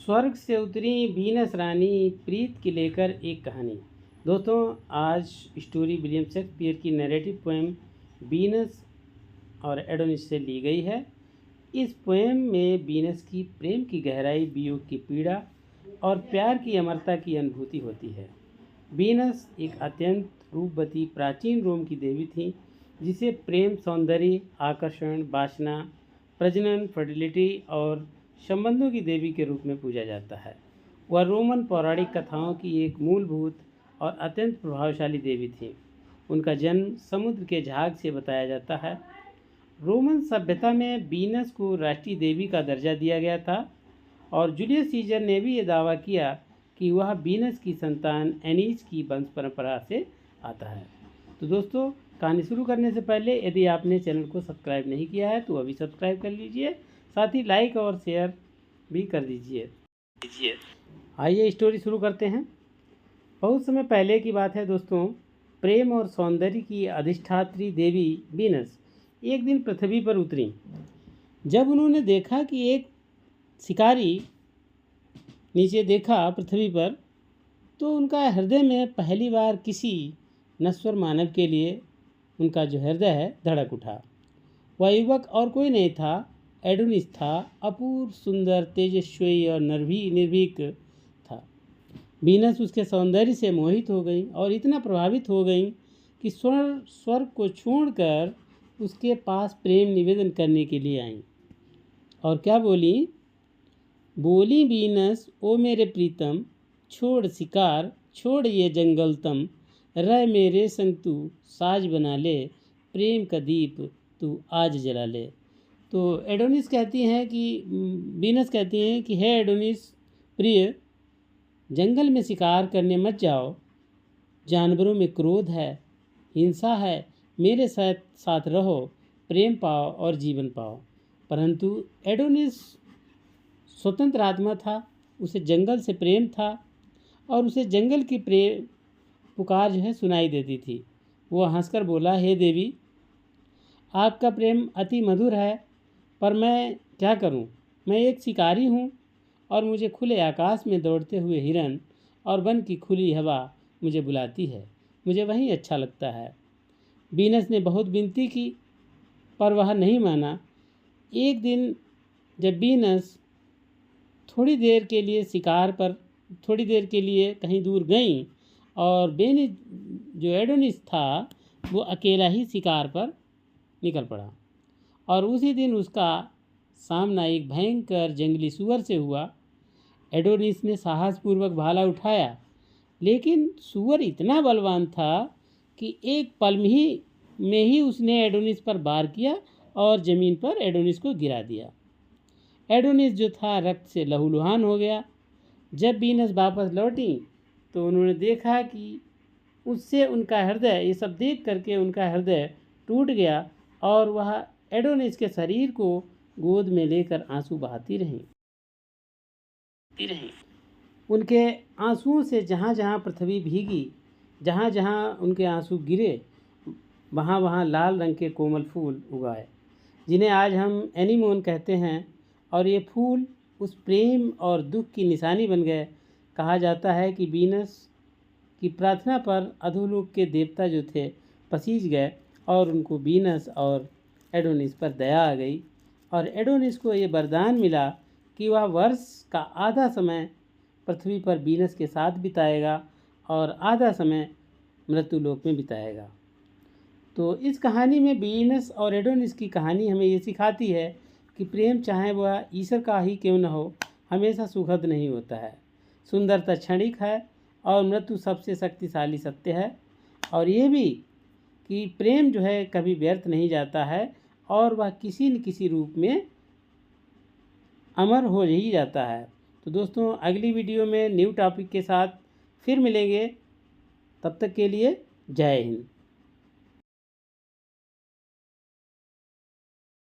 स्वर्ग से उतरी वीनस रानी प्रीत की लेकर एक कहानी। दोस्तों, आज स्टोरी विलियम शेक्सपियर की नैरेटिव पोएम वीनस और एडोनिस से ली गई है। इस पोएम में वीनस की प्रेम की गहराई, वियोग की पीड़ा और प्यार की अमरता की अनुभूति होती है। वीनस एक अत्यंत रूपवती प्राचीन रोम की देवी थी, जिसे प्रेम, सौंदर्य, आकर्षण, वासना, प्रजनन, फर्टिलिटी और संबंधों की देवी के रूप में पूजा जाता है। वह रोमन पौराणिक कथाओं की एक मूलभूत और अत्यंत प्रभावशाली देवी थी। उनका जन्म समुद्र के झाग से बताया जाता है। रोमन सभ्यता में वीनस को राष्ट्रीय देवी का दर्जा दिया गया था और जूलियस सीजर ने भी ये दावा किया कि वह वीनस की संतान एनीस की वंश परंपरा से आता है। तो दोस्तों, कहानी शुरू करने से पहले यदि आपने चैनल को सब्सक्राइब नहीं किया है तो अभी सब्सक्राइब कर लीजिए, साथ ही लाइक और शेयर भी कर दीजिए। आइए स्टोरी शुरू करते हैं। बहुत समय पहले की बात है दोस्तों। प्रेम और सौंदर्य की अधिष्ठात्री देवी वीनस एक दिन पृथ्वी पर उतरी। जब उन्होंने देखा कि एक शिकारी नीचे देखा पृथ्वी पर, तो उनका हृदय में पहली बार किसी नश्वर मानव के लिए उनका जो हृदय है धड़क उठा। वह युवक और कोई नहीं था, एडोनिस था। अपूर्व, सुंदर, तेजस्वी और निर्भीक था। वीनस उसके सौंदर्य से मोहित हो गई और इतना प्रभावित हो गई कि स्वर्ग को छोड़कर उसके पास प्रेम निवेदन करने के लिए आई। और क्या बोली? बोली वीनस, ओ मेरे प्रीतम, छोड़ शिकार, छोड़ ये जंगल तम, रह मेरे संग तू साज बना ले, प्रेम का दीप तू आज जला ले। तो एडोनिस कहती हैं कि वीनस कहती हैं कि हे एडोनिस प्रिय, जंगल में शिकार करने मत जाओ। जानवरों में क्रोध है, हिंसा है। मेरे साथ रहो, प्रेम पाओ और जीवन पाओ। परंतु एडोनिस स्वतंत्र आत्मा था, उसे जंगल से प्रेम था और उसे जंगल की प्रेम पुकार जो है सुनाई देती थी। वह हंसकर बोला, हे देवी, आपका प्रेम अति मधुर है, पर मैं क्या करूं? मैं एक शिकारी हूं और मुझे खुले आकाश में दौड़ते हुए हिरन और वन की खुली हवा मुझे बुलाती है। मुझे वहीं अच्छा लगता है। वीनस ने बहुत विनती की, पर वह नहीं माना। एक दिन जब वीनस थोड़ी देर के लिए कहीं दूर गई और जो एडोनिस था वो अकेला ही शिकार पर निकल पड़ा। और उसी दिन उसका सामना एक भयंकर जंगली सुअर से हुआ। एडोनिस ने साहसपूर्वक भाला उठाया, लेकिन सुअर इतना बलवान था कि एक पल में ही उसने एडोनिस पर वार किया और ज़मीन पर एडोनिस को गिरा दिया। एडोनिस जो था रक्त से लहूलुहान हो गया। जब वीनस वापस लौटी तो उन्होंने देखा कि उससे उनका हृदय, ये सब देख करके उनका हृदय टूट गया और वह एडोनिस के शरीर को गोद में लेकर आंसू बहाती रहीं। उनके आंसुओं से जहाँ जहाँ पृथ्वी भीगी, जहाँ जहाँ उनके आंसू गिरे, वहाँ वहाँ लाल रंग के कोमल फूल उगाए, जिन्हें आज हम एनीमोन कहते हैं। और ये फूल उस प्रेम और दुख की निशानी बन गए। कहा जाता है कि वीनस की प्रार्थना पर अधोलोक के देवता जो थे पसीज गए और उनको वीनस और एडोनिस पर दया आ गई। और एडोनिस को ये वरदान मिला कि वह वर्ष का आधा समय पृथ्वी पर वीनस के साथ बिताएगा और आधा समय मृत्युलोक में बिताएगा। तो इस कहानी में वीनस और एडोनिस की कहानी हमें ये सिखाती है कि प्रेम, चाहे वह ईश्वर का ही क्यों न हो, हमेशा सुखद नहीं होता है। सुंदरता क्षणिक है और मृत्यु सबसे शक्तिशाली सत्य है। और ये भी कि प्रेम जो है कभी व्यर्थ नहीं जाता है और वह किसी न किसी रूप में अमर हो ही जाता है। तो दोस्तों, अगली वीडियो में न्यू टॉपिक के साथ फिर मिलेंगे। तब तक के लिए जय हिंद।